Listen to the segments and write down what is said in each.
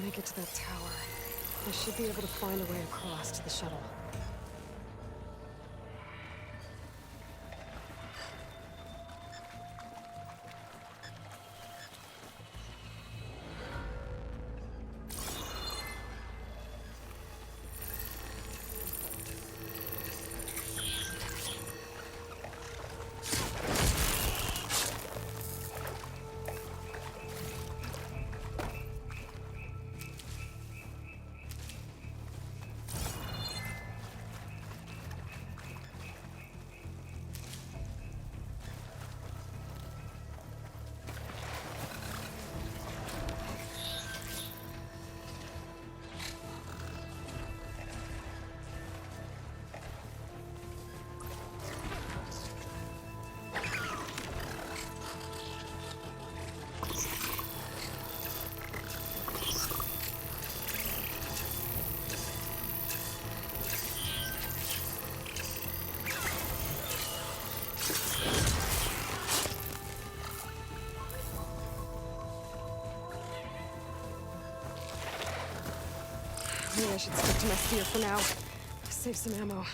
make it to that tower, I should be able to find a way across to the shuttle. Maybe I should stick to my spear for now. Save some ammo.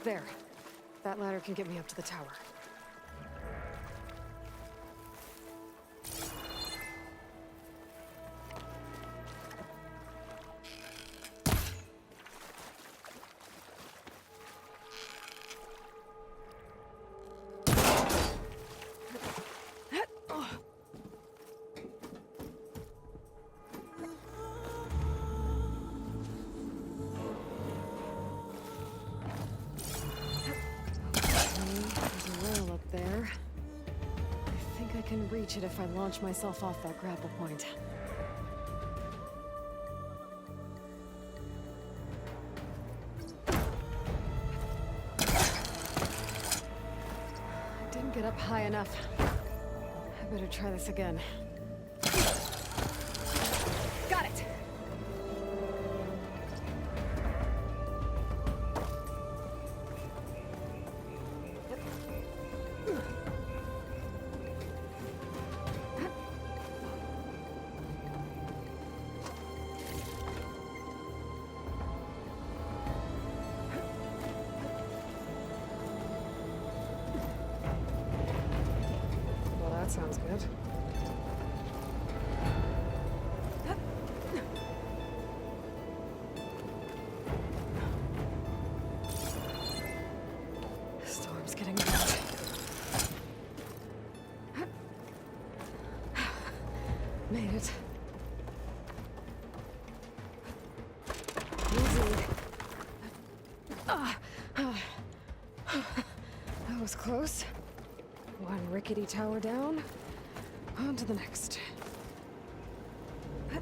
There. That ladder can get me up to the tower. Reach it if I launch myself off that grapple point. I didn't get up high enough. I better try this again. Got it! That sounds good. Storm's getting bad. Made it. Easy. That was close. One rickety tower down, on to the next. I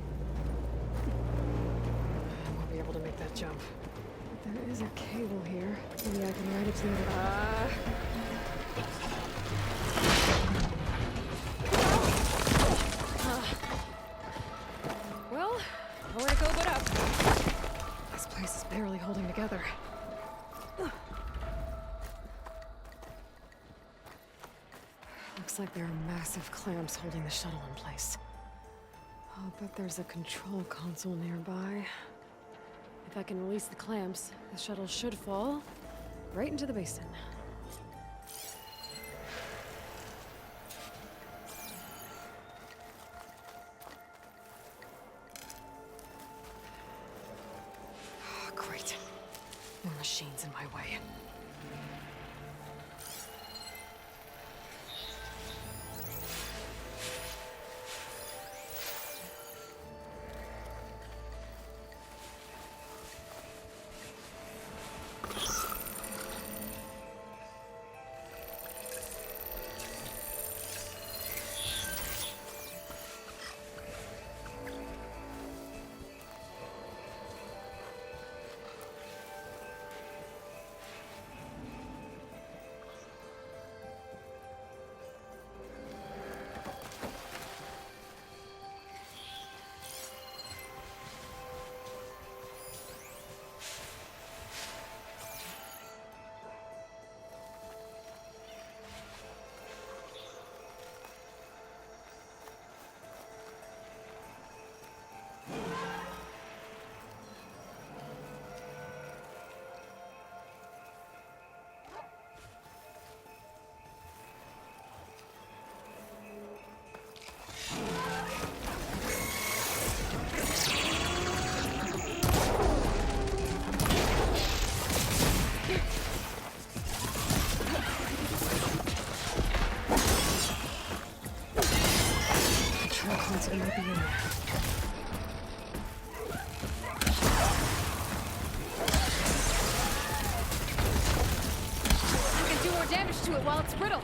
won't be able to make that jump. But there is a cable here. Maybe I can ride it to the other. Well, nowhere to go but up. This place is barely holding together. Looks like there are massive clamps holding the shuttle in place. I'll bet there's a control console nearby. If I can release the clamps, the shuttle should fall right into the basin. Great. More machines in my way. Control console might be in there. I can do more damage to it while it's brittle.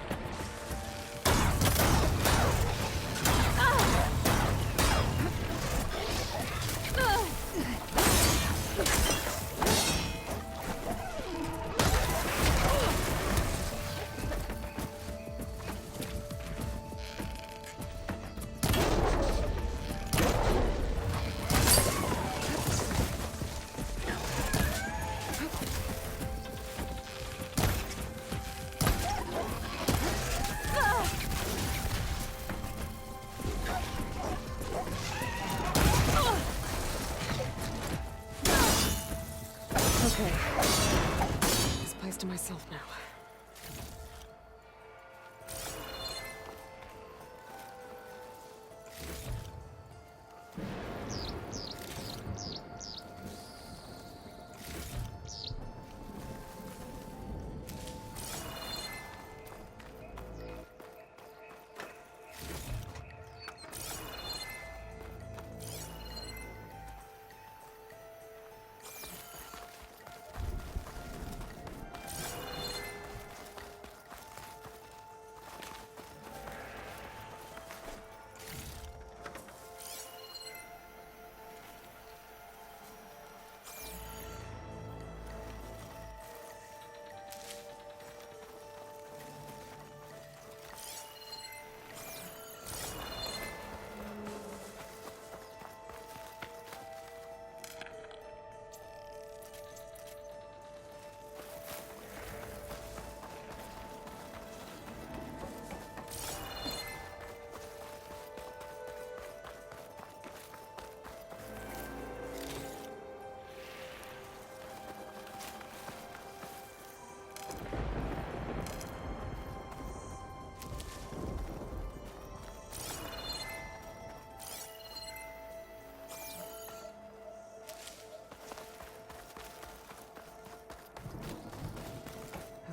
Okay. This place to myself now.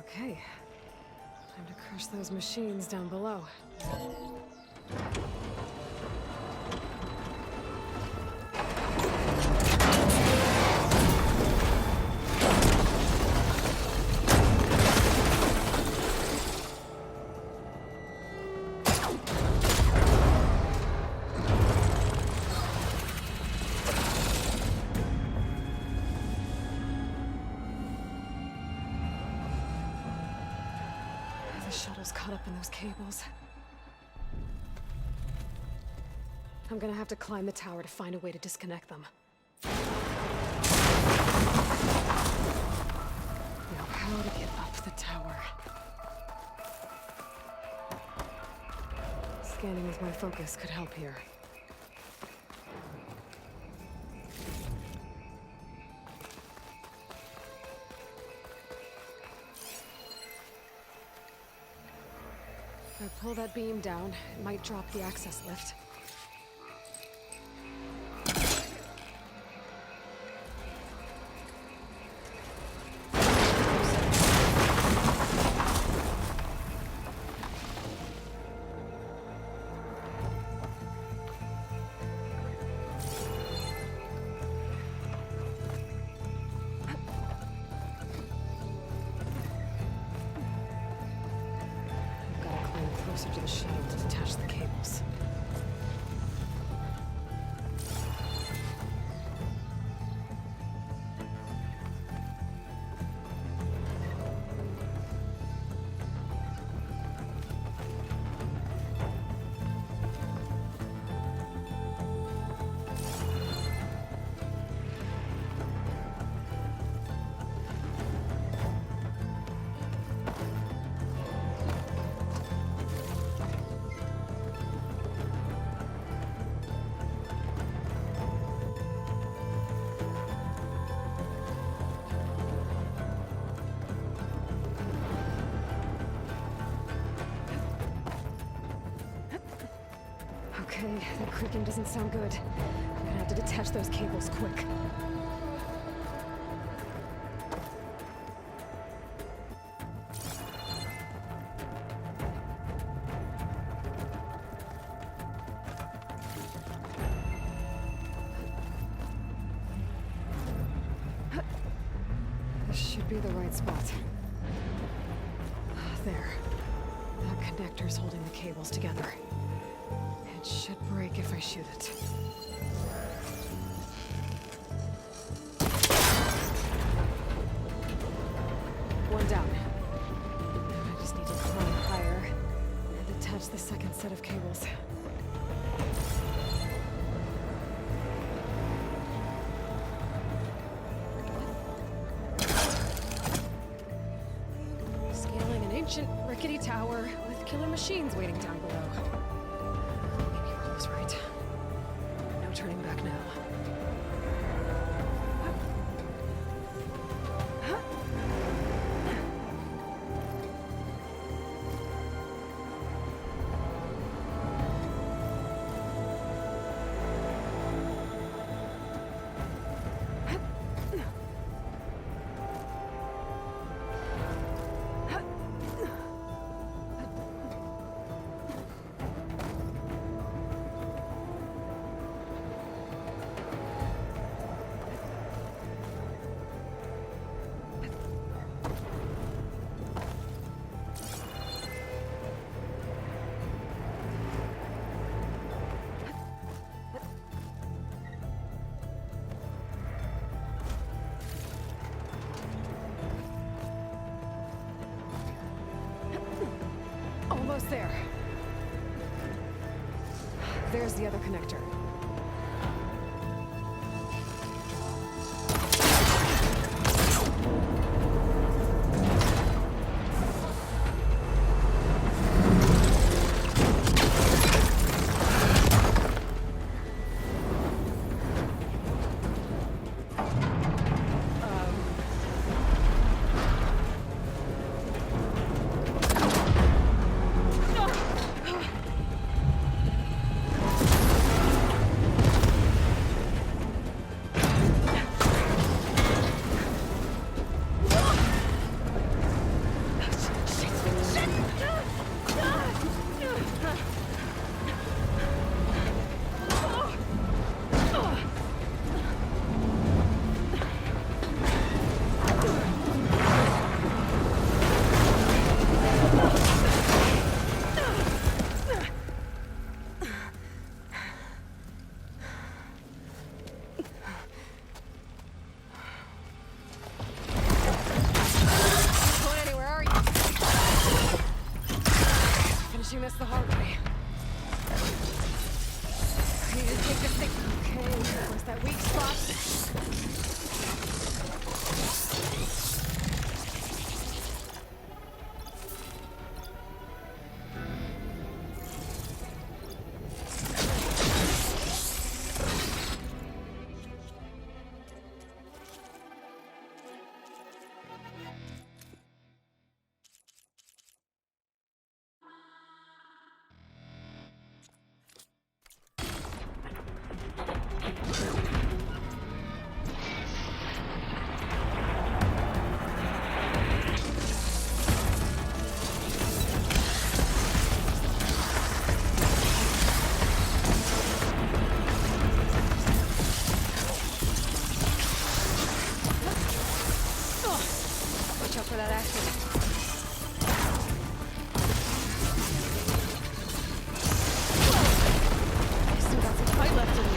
Okay. Time to crush those machines down below. The shuttle's caught up in those cables. I'm gonna have to climb the tower to find a way to disconnect them. Now, how to get up the tower? Scanning with my focus could help here. If I pull that beam down, it might drop the access lift. Closer to the shuttle to detach the cables. creaking doesn't sound good. I'm gonna have to detach those cables quick. This should be the right spot. There. That connector's holding the cables together. It should break if I shoot it. One down. Now I just need to climb higher and attach the second set of cables. Scaling an ancient, rickety tower with killer machines waiting down below. Maybe Earl was right. No turning back now. Almost there. There's the other connector. Finishing this the hard way. I need to take this thing. Okay, where's that weak spot? Watch out for that accident. I still got some fight left in me.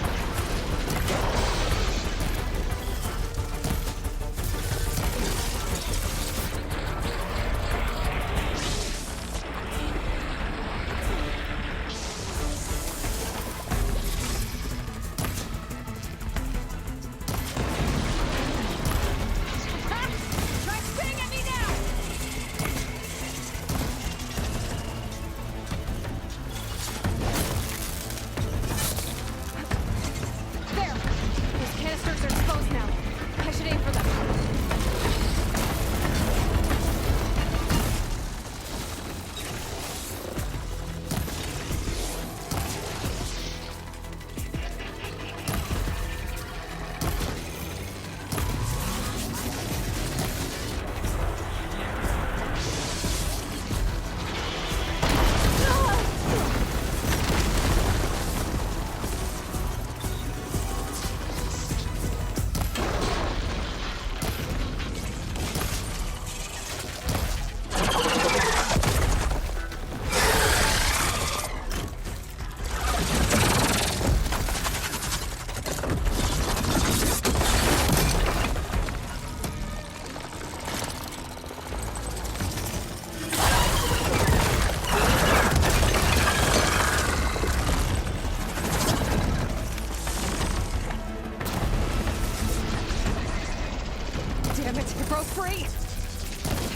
You broke free!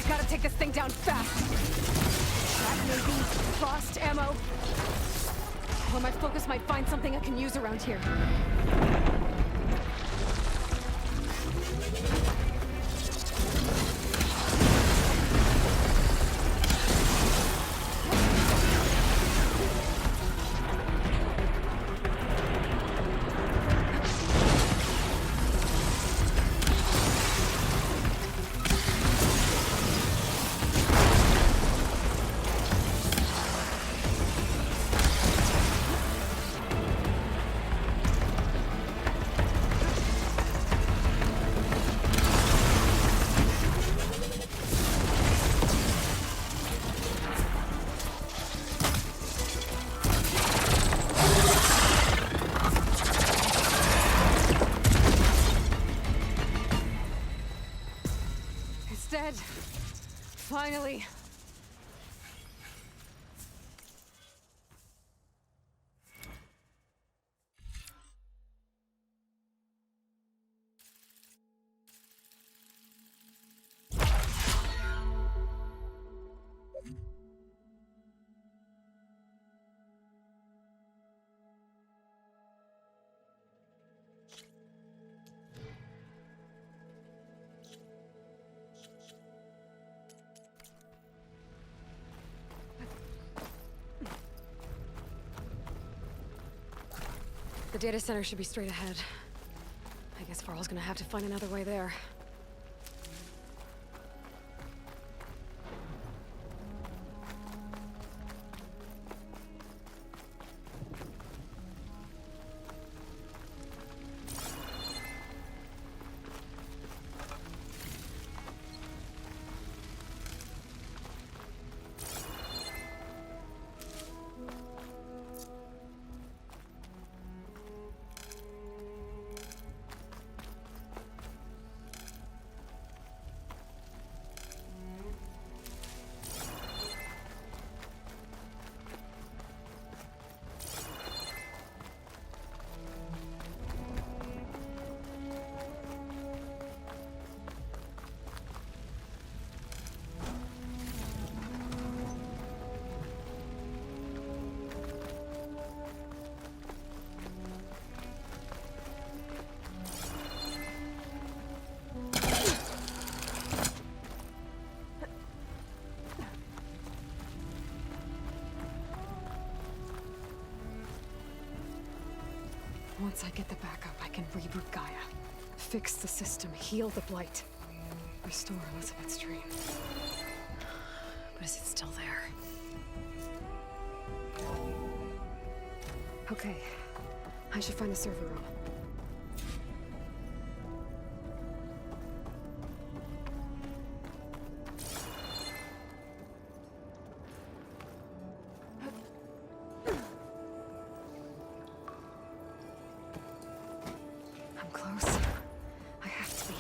I gotta take this thing down fast! That maybe frost ammo. Or my focus might find something I can use around here. Dead. Finally. The data center should be straight ahead. I guess Varl's gonna have to find another way there. Once I get the backup, I can reboot Gaia. Fix the system, heal the Blight. Restore Elizabeth's dream. But is it still there? Okay. I should find the server room. I'm close. I have to be.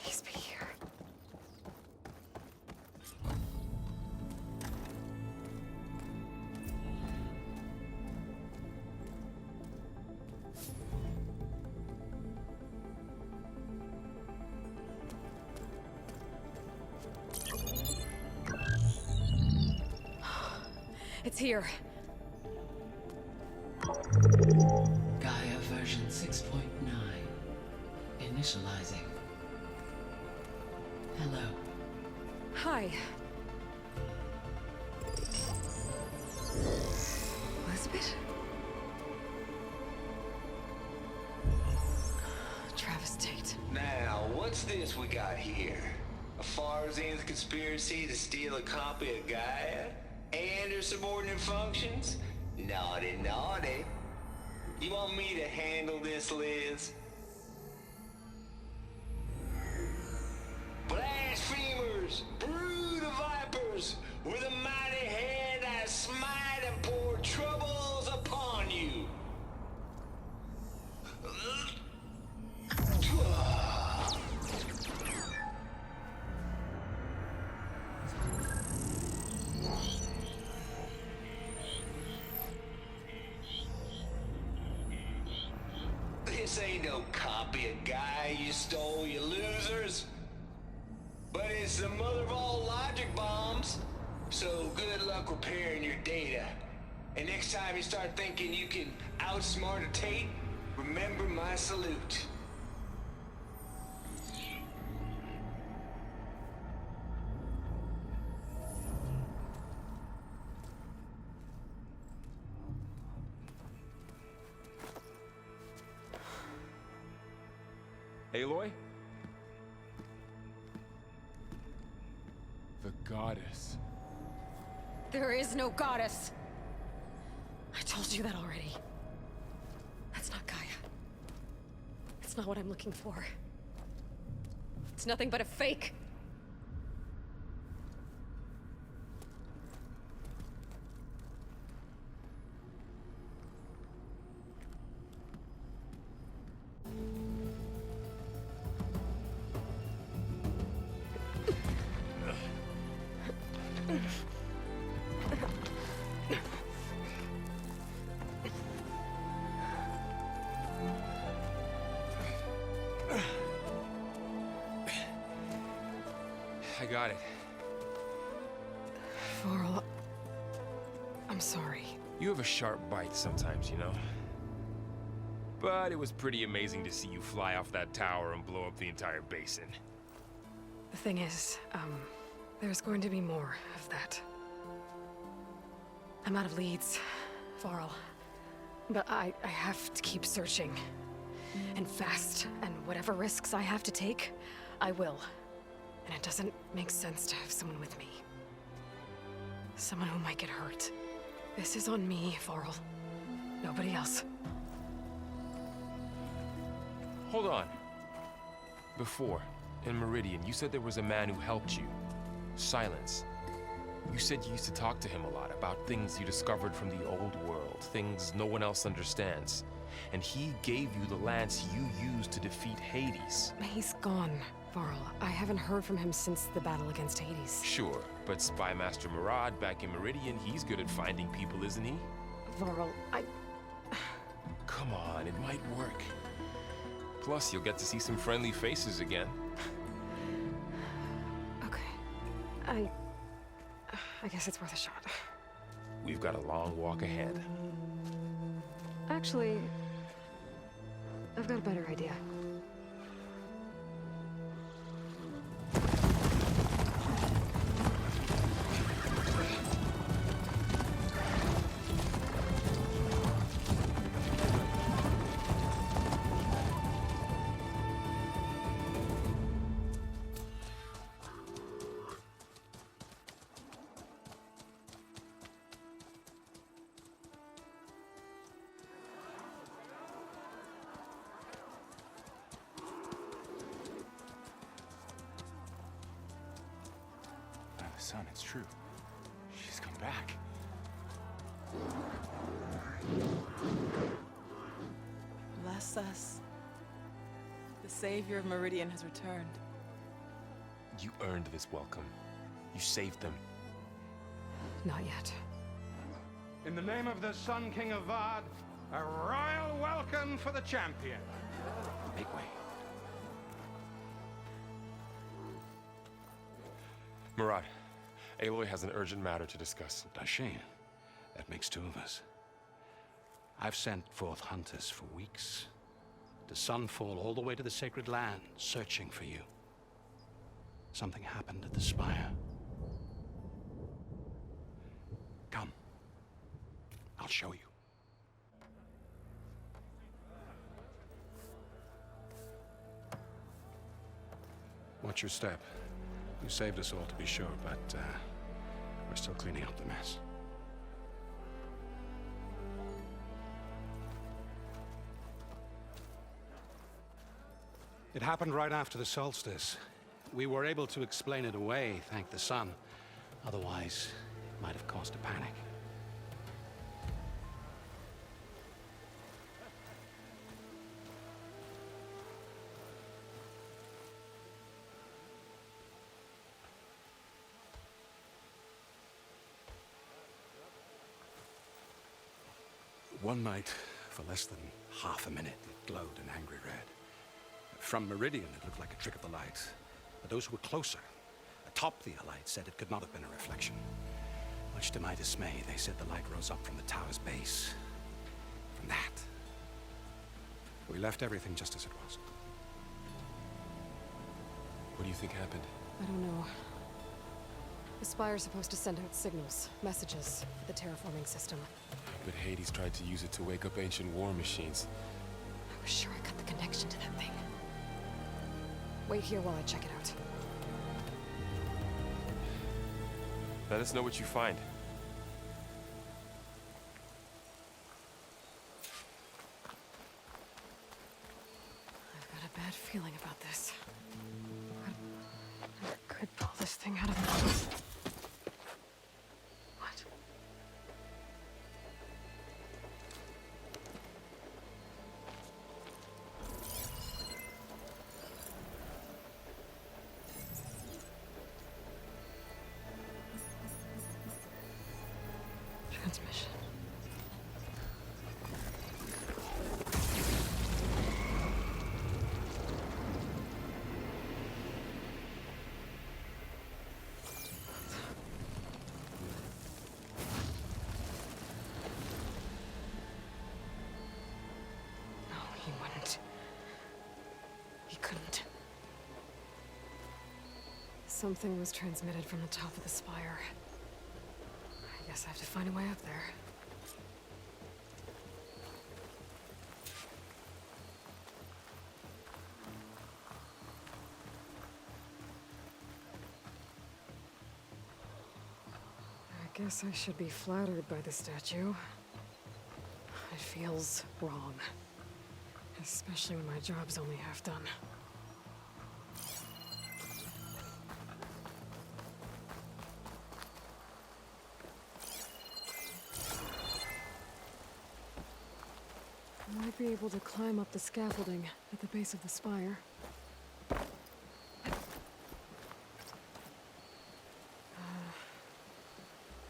Please be here. It's here. Gaia version 6.9. Initializing. Hello. Hi. Elizabeth? Travis Tate. Now, what's this we got here? A Farsian's conspiracy to steal a copy of Gaia? And her subordinate functions? Naughty, naughty. You want me to handle this, Liz? Blasphemers, brood of vipers, with a mighty hand I smite and pour troubles upon you. This ain't no copy of Guy you stole, you losers. But it's the mother of all logic bombs. So good luck repairing your data. And next time you start thinking you can outsmart a Tate, remember my salute. Aloy? The goddess. There is no goddess. I told you that already. That's not Gaia. It's not what I'm looking for. It's nothing but a fake. I got it. Varl, I'm sorry. You have a sharp bite sometimes, you know? But it was pretty amazing to see you fly off that tower and blow up the entire basin. The thing is, there's going to be more of that. I'm out of leads, Varl. But I have to keep searching. And fast. And whatever risks I have to take, I will. And it doesn't make sense to have someone with me. Someone who might get hurt. This is on me, Varl. Nobody else. Hold on. Before, in Meridian, you said there was a man who helped you. Silence. You said you used to talk to him a lot about things you discovered from the old world, things no one else understands. And he gave you the lance you used to defeat Hades. He's gone, Varl. I haven't heard from him since the battle against Hades. Sure, but Spy Master Murad back in Meridian, he's good at finding people, isn't he? Varl, Come on, it might work. Plus, you'll get to see some friendly faces again. Okay. I guess it's worth a shot. We've got a long walk ahead. Actually, I've got a better idea. Son, it's true. She's come back. Bless us. The savior of Meridian has returned. You earned this welcome. You saved them. Not yet. In the name of the Sun King of Vard, a royal welcome for the champion. Make way. Murad, Aloy has an urgent matter to discuss. Dashane, that makes two of us. I've sent forth hunters for weeks, to Sunfall all the way to the Sacred Land, searching for you. Something happened at the Spire. Come. I'll show you. Watch your step. You saved us all, to be sure, but we're still cleaning up the mess. It happened right after the solstice. We were able to explain it away, thank the sun. Otherwise, it might have caused a panic. One night, for less than half a minute, it glowed an angry red. From Meridian, it looked like a trick of the light. But those who were closer, atop the light, said it could not have been a reflection. Much to my dismay, they said the light rose up from the tower's base. From that. We left everything just as it was. What do you think happened? I don't know. The Spire's supposed to send out signals, messages, for the terraforming system. But Hades tried to use it to wake up ancient war machines. I was sure I got the connection to that thing. Wait here while I check it out. Let us know what you find. I've got a bad feeling about this. I could pull this thing out of the mouth. What? Transmission. No, he wouldn't. He couldn't. Something was transmitted from the top of the spire. I guess I have to find a way up there. I guess I should be flattered by the statue. It feels wrong. Especially when my job's only half done. I might be able to climb up the scaffolding at the base of the spire.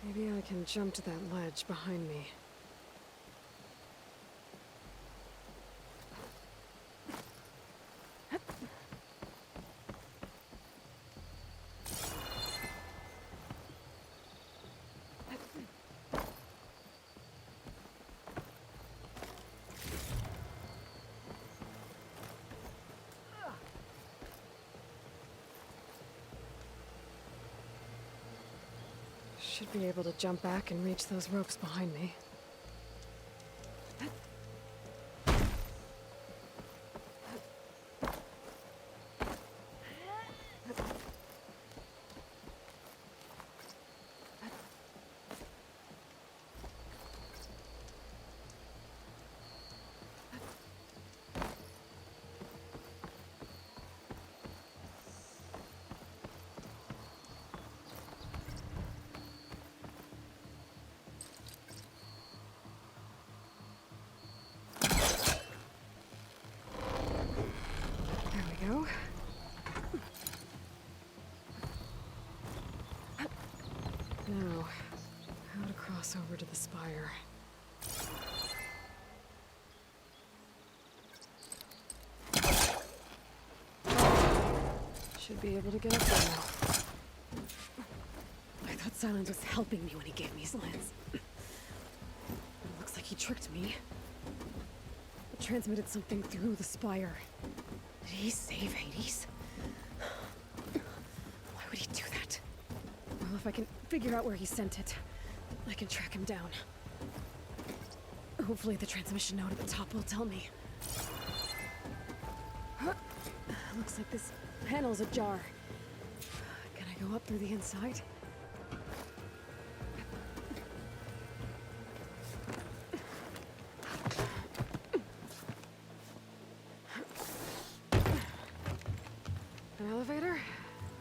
Maybe I can jump to that ledge behind me. Should be able to jump back and reach those ropes behind me. Go. Now, how to cross over to the spire. Should be able to get up there now. I thought Silence was helping me when he gave me his lens. But it looks like he tricked me. It transmitted something through the spire. Did he save Hades? Why would he do that? Well, if I can figure out where he sent it, I can track him down. Hopefully the transmission node at the top will tell me. Looks like this panel's ajar. Can I go up through the inside? Elevator?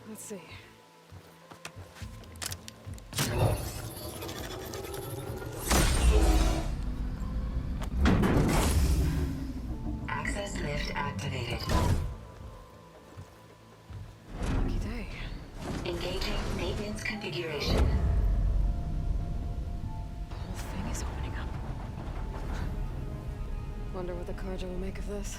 Let's see. Access lift activated. Lucky day. Engaging maintenance configuration. The whole thing is opening up. Wonder what the Carja will make of this.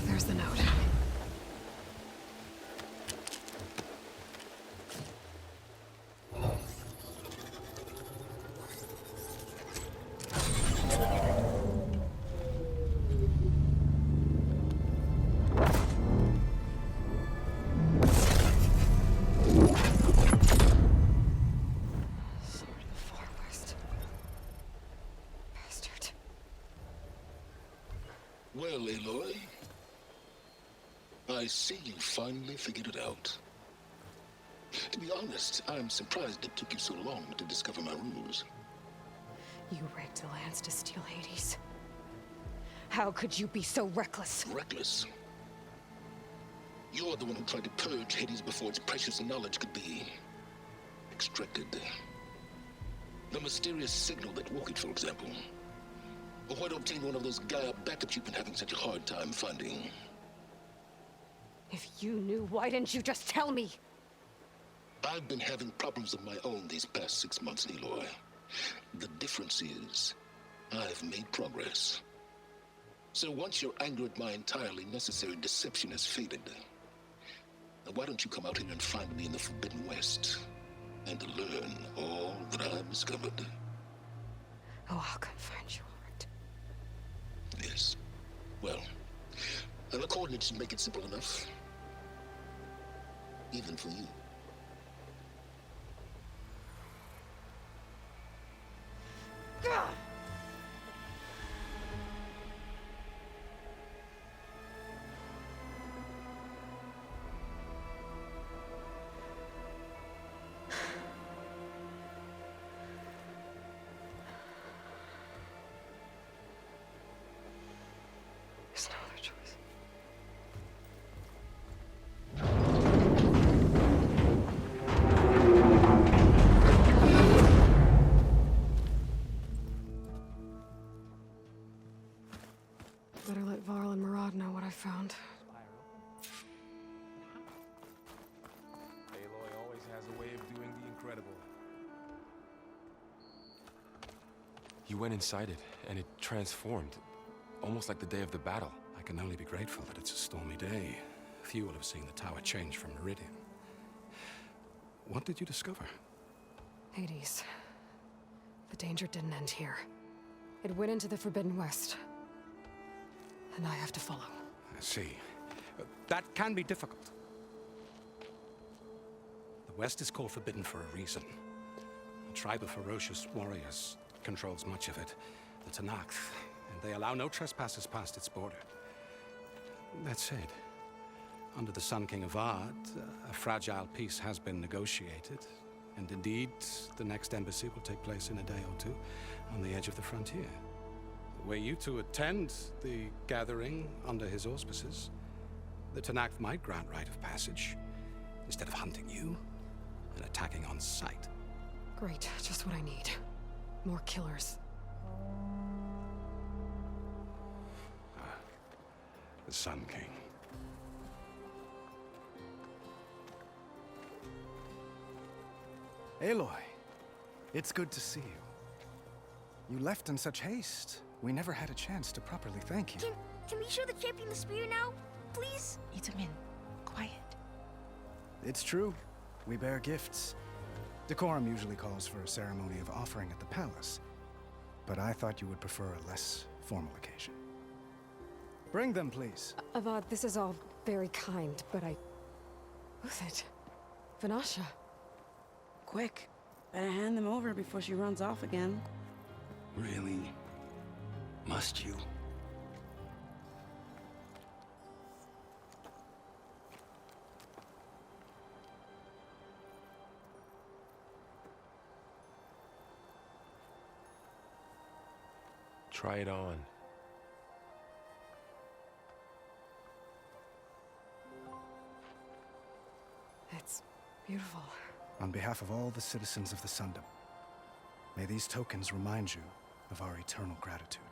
There's the note. Sword of the Far West. Bastard. Well, Aloy, I see you finally figured it out. To be honest, I'm surprised it took you so long to discover my ruse. You rigged the lands to steal Hades. How could you be so reckless? Reckless. You're the one who tried to purge Hades before its precious knowledge could be extracted. The mysterious signal that woke it, for example. Or why to obtain one of those Gaia backups you've been having such a hard time finding. If you knew, why didn't you just tell me? I've been having problems of my own these past 6 months, Aloy. The difference is, I've made progress. So once your anger at my entirely necessary deception has faded, why don't you come out here and find me in the Forbidden West, and learn all that I've discovered? Oh, I'll come find you, all right. Yes. Well, the coordinates should make it simple enough. Even for you. There's no other choice. Better let Varl and Murad know what I found. Aloy always has a way of doing the incredible. You went inside it, and it transformed. Almost like the day of the battle. I can only be grateful that it's a stormy day. Few will have seen the tower change from Meridian. What did you discover? Hades. The danger didn't end here. It went into the Forbidden West. And I have to follow. I see. That can be difficult. The West is called Forbidden for a reason. A tribe of ferocious warriors controls much of it. The Tenakth. And they allow no trespassers past its border. That said, under the Sun King Avad, a fragile peace has been negotiated. And indeed, the next embassy will take place in a day or two on the edge of the frontier. Were you to attend the gathering under his auspices, the Tenakth might grant right of passage, instead of hunting you and attacking on sight. Great, just what I need. More killers. The Sun King. Aloy, it's good to see you. You left in such haste. We never had a chance to properly thank you. Can we show the champion the spear now? Please? Itamin, quiet. It's true. We bear gifts. Decorum usually calls for a ceremony of offering at the palace. But I thought you would prefer a less formal occasion. Bring them, please. Avad, this is all very kind, but Who's it? Vanasha. Quick. Better hand them over before she runs off again. Really? Must you? Try it on. It's beautiful. On behalf of all the citizens of the Sundom, may these tokens remind you of our eternal gratitude.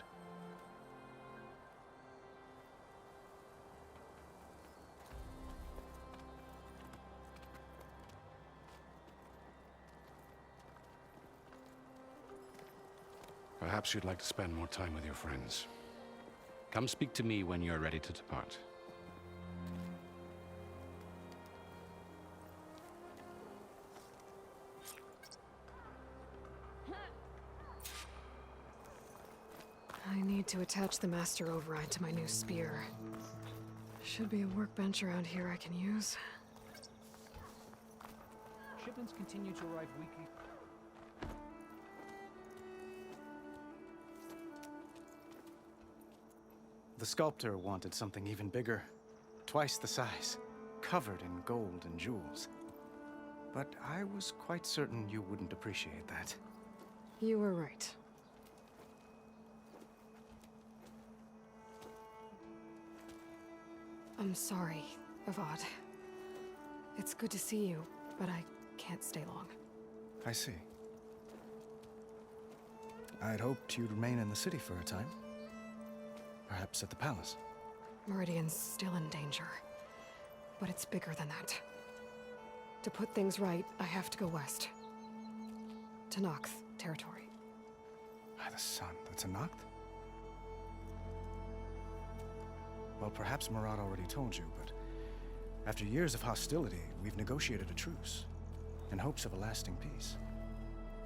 Perhaps you'd like to spend more time with your friends. Come speak to me when you're ready to depart. I need to attach the Master Override to my new spear. Should be a workbench around here I can use. Shipments continue to arrive weekly. The sculptor wanted something even bigger, twice the size, covered in gold and jewels. But I was quite certain you wouldn't appreciate that. You were right. I'm sorry, Avad. It's good to see you, but I can't stay long. I see. I'd hoped you'd remain in the city for a time. Perhaps at the palace. Meridian's still in danger. But it's bigger than that. To put things right, I have to go west. To Noct territory. By the sun, that's a Noct? Well, perhaps Murad already told you, but after years of hostility, we've negotiated a truce, in hopes of a lasting peace.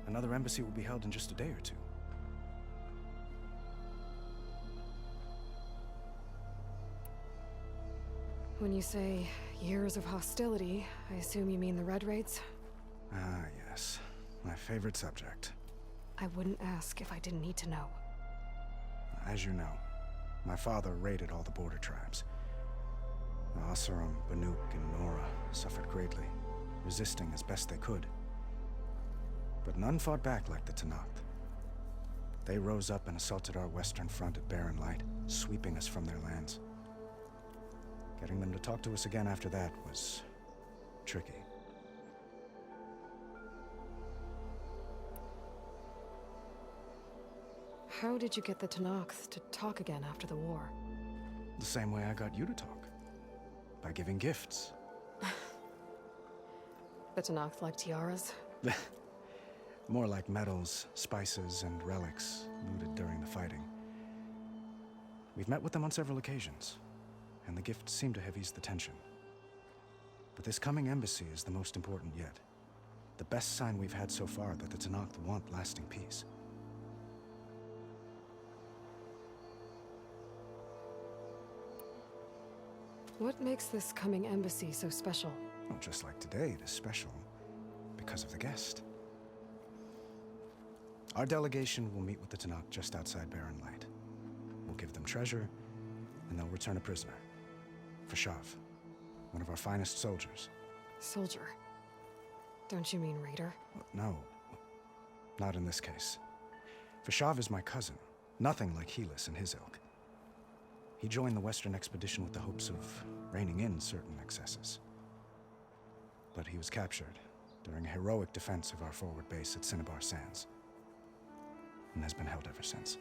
Another embassy will be held in just a day or two. When you say years of hostility, I assume you mean the Red Raids? Ah, yes. My favorite subject. I wouldn't ask if I didn't need to know. As you know, my father raided all the border tribes. The Oseram, Banuk, and Nora suffered greatly, resisting as best they could. But none fought back like the Tenakth. They rose up and assaulted our western front at Barren Light, sweeping us from their lands. Getting them to talk to us again after that was tricky. How did you get the Tenakth to talk again after the war? The same way I got you to talk. By giving gifts. The Tenakth like tiaras? More like medals, spices, and relics looted during the fighting. We've met with them on several occasions, and the gifts seem to have eased the tension. But this coming embassy is the most important yet. The best sign we've had so far that the Tenakth want lasting peace. What makes this coming embassy so special? Well, just like today, it is special because of the guest. Our delegation will meet with the Tenakth just outside Barren Light. We'll give them treasure, and they'll return a prisoner. Fashav, one of our finest soldiers. Soldier? Don't you mean raider? No, not in this case. Fashav is my cousin, nothing like Helis and his ilk. He joined the Western expedition with the hopes of reining in certain excesses. But he was captured during a heroic defense of our forward base at Cinnabar Sands, and has been held ever since.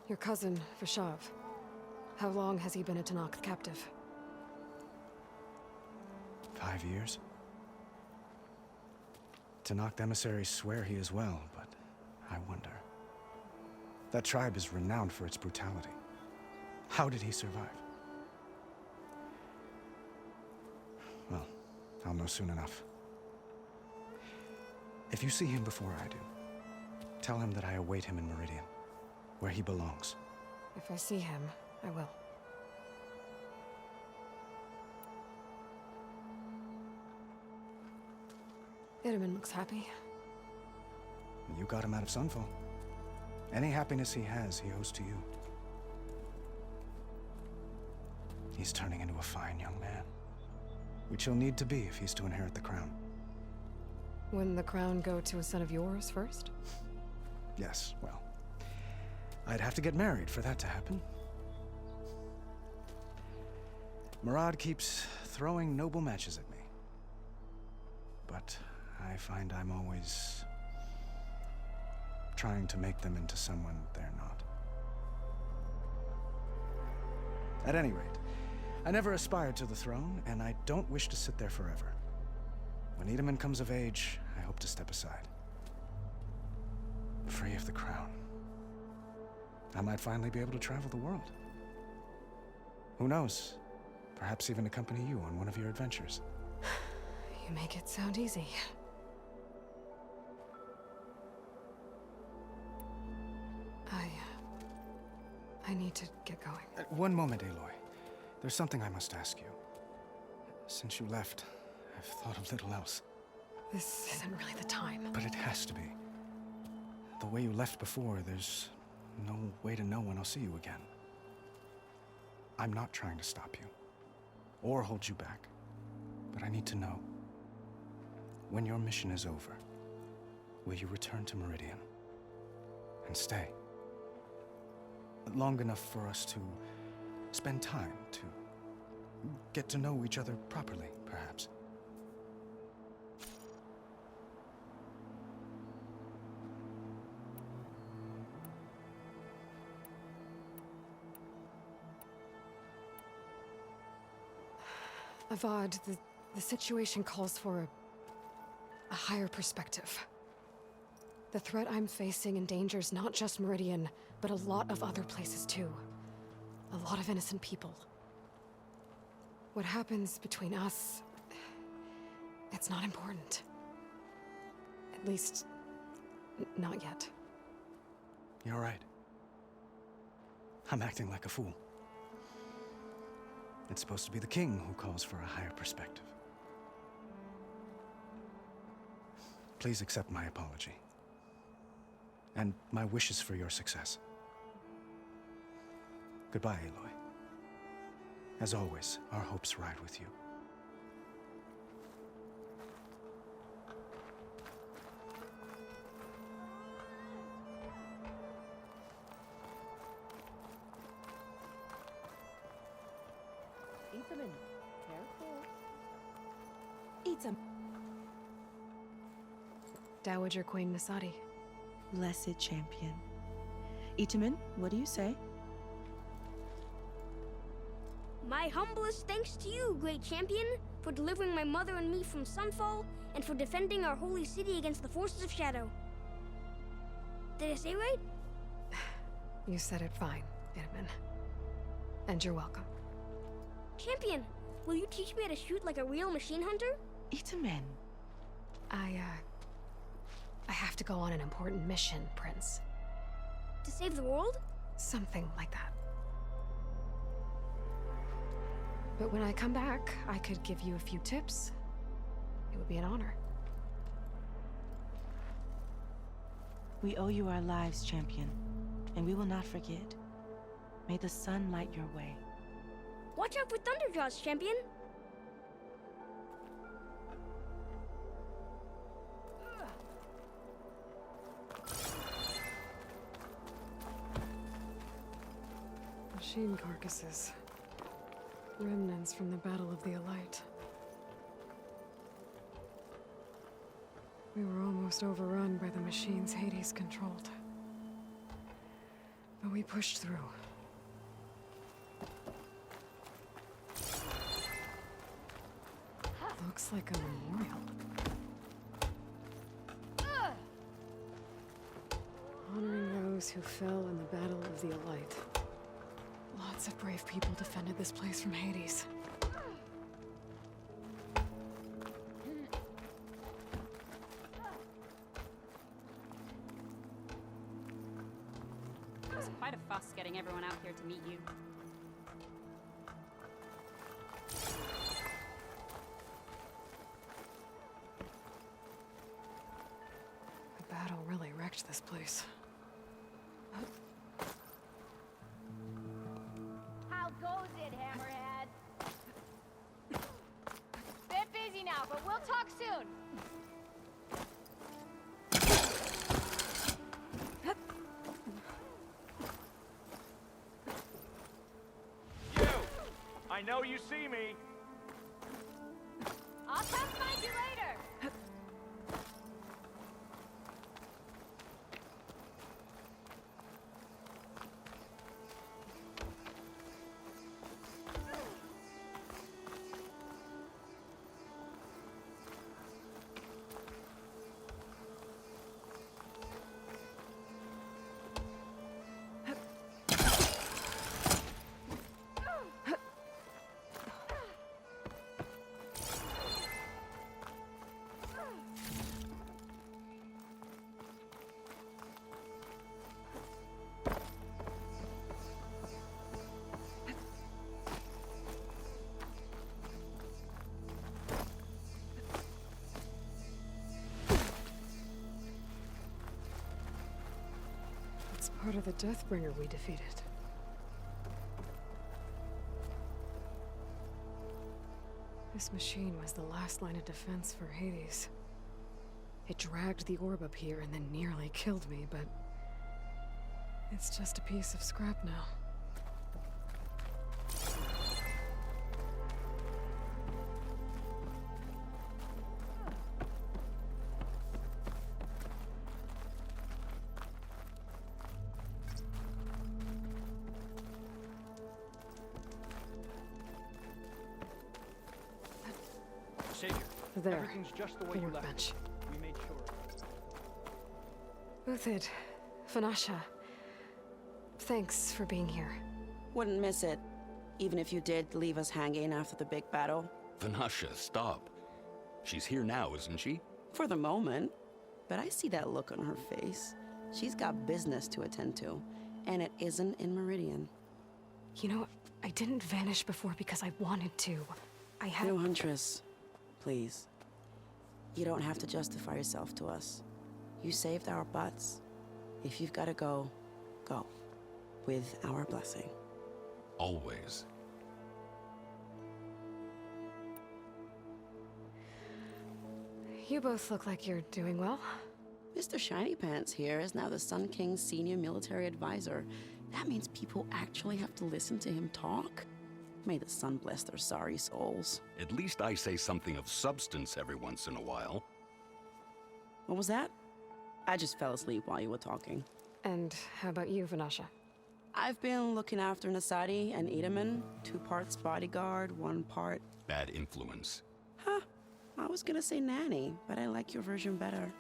Your cousin, Fashav. How long has he been a Tenakth captive? 5 years. Tenakth emissaries swear he is well, but I wonder. That tribe is renowned for its brutality. How did he survive? Well, I'll know soon enough. If you see him before I do, tell him that I await him in Meridian, where he belongs. If I see him, I will. Itamen looks happy. You got him out of Sunfall. Any happiness he has, he owes to you. He's turning into a fine young man, which he'll need to be if he's to inherit the crown. Wouldn't the crown go to a son of yours first? Yes, well, I'd have to get married for that to happen. Murad keeps throwing noble matches at me. But I find I'm always trying to make them into someone they're not. At any rate, I never aspired to the throne, and I don't wish to sit there forever. When Itamen comes of age, I hope to step aside. Free of the crown. I might finally be able to travel the world. Who knows? Perhaps even accompany you on one of your adventures. You make it sound easy. I need to get going. One moment, Aloy. There's something I must ask you. Since you left, I've thought of little else. This isn't really the time. But it has to be. The way you left before, there's no way to know when I'll see you again. I'm not trying to stop you, or hold you back. But I need to know, when your mission is over, will you return to Meridian? And stay? Long enough for us to spend time, to get to know each other properly, perhaps. Avad, the situation calls for a higher perspective. The threat I'm facing endangers not just Meridian, but a lot of other places too. A lot of innocent people. What happens between us, it's not important. At least, not yet. You're right. I'm acting like a fool. It's supposed to be the king who calls for a higher perspective. Please accept my apology. And my wishes for your success. Goodbye, Aloy. As always, our hopes ride with you. Itamen, careful. Itamen. Dowager Queen Nasadi. Blessed champion. Itamen, what do you say? My humblest thanks to you, great champion, for delivering my mother and me from Sunfall, and for defending our holy city against the forces of Shadow. Did I say right? You said it fine, Itamen. And you're welcome. Champion, will you teach me how to shoot like a real machine hunter? Itamen. I have to go on an important mission, Prince. To save the world? Something like that. But when I come back, I could give you a few tips. It would be an honor. We owe you our lives, champion, and we will not forget. May the sun light your way. Watch out for Thunderjaws, champion! Machine carcasses. Remnants from the Battle of the Elite. We were almost overrun by the machines Hades controlled. But we pushed through. Looks like a memorial. Honoring those who fell in the Battle of the Elite. Lots of brave people defended this place from Hades. It was quite a fuss getting everyone out here to meet you. The battle really wrecked this place. How goes it, Hammerhead? Bit busy now, but we'll talk soon. I know you see me. I'll come find you later. It's part of the Deathbringer we defeated. This machine was the last line of defense for Hades. It dragged the orb up here and then nearly killed me, but it's just a piece of scrap now. Savior, There, everything's just the way the you left workbench. it. We made sure. Uthid, Vanasha, thanks for being here. Wouldn't miss it, even if you did leave us hanging after the big battle. Vanasha, stop. She's here now, isn't she? For the moment. But I see that look on her face. She's got business to attend to, and it isn't in Meridian. You know, I didn't vanish before because I wanted to. I had— No, Huntress. Please. You don't have to justify yourself to us. You saved our butts. If you've got to go, go. With our blessing. Always. You both look like you're doing well. Mr. Shiny Pants here is now the Sun King's senior military advisor. That means people actually have to listen to him talk. May the sun bless their sorry souls. At least I say something of substance every once in a while. What was that? I just fell asleep while you were talking. And how about you, Vanasha? I've been looking after Nasadi and Edaman. 2 parts bodyguard, 1 part... Bad influence. Huh. I was gonna say nanny, but I like your version better.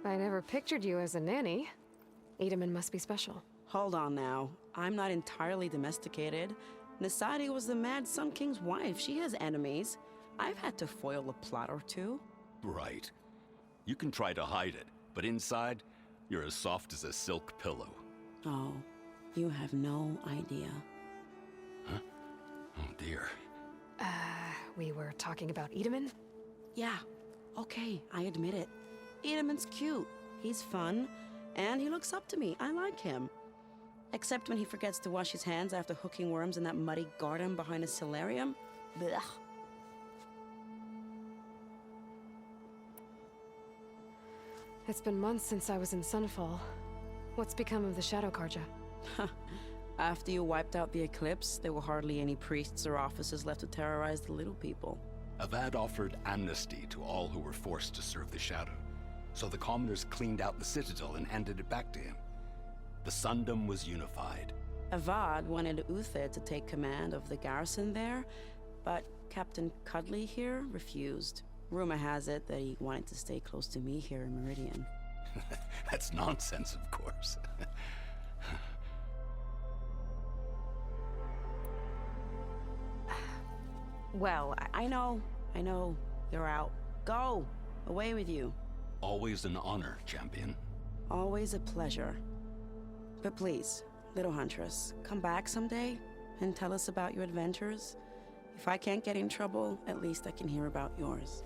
I never pictured you as a nanny. Edaman must be special. Hold on now. I'm not entirely domesticated. Nasadi was the Mad Sun King's wife. She has enemies. I've had to foil a plot or 2. Right. You can try to hide it, but inside, you're as soft as a silk pillow. Oh, you have no idea. Huh? Oh dear. We were talking about Edaman? Yeah. Okay, I admit it. Edaman's cute. He's fun. And he looks up to me. I like him. Except when he forgets to wash his hands after hooking worms in that muddy garden behind a solarium. Blech. It's been months since I was in Sunfall. What's become of the Shadow Karja? After you wiped out the eclipse, there were hardly any priests or officers left to terrorize the little people. Avad offered amnesty to all who were forced to serve the Shadow, so the commoners cleaned out the citadel and handed it back to him. The Sundom was unified. Avad wanted Uthid to take command of the garrison there, but Captain Cudley here refused. Rumor has it that he wanted to stay close to me here in Meridian. That's nonsense, of course. Well, I know. You're out. Go! Away with you. Always an honor, champion. Always a pleasure. But please, little Huntress, come back someday and tell us about your adventures. If I can't get in trouble, at least I can hear about yours.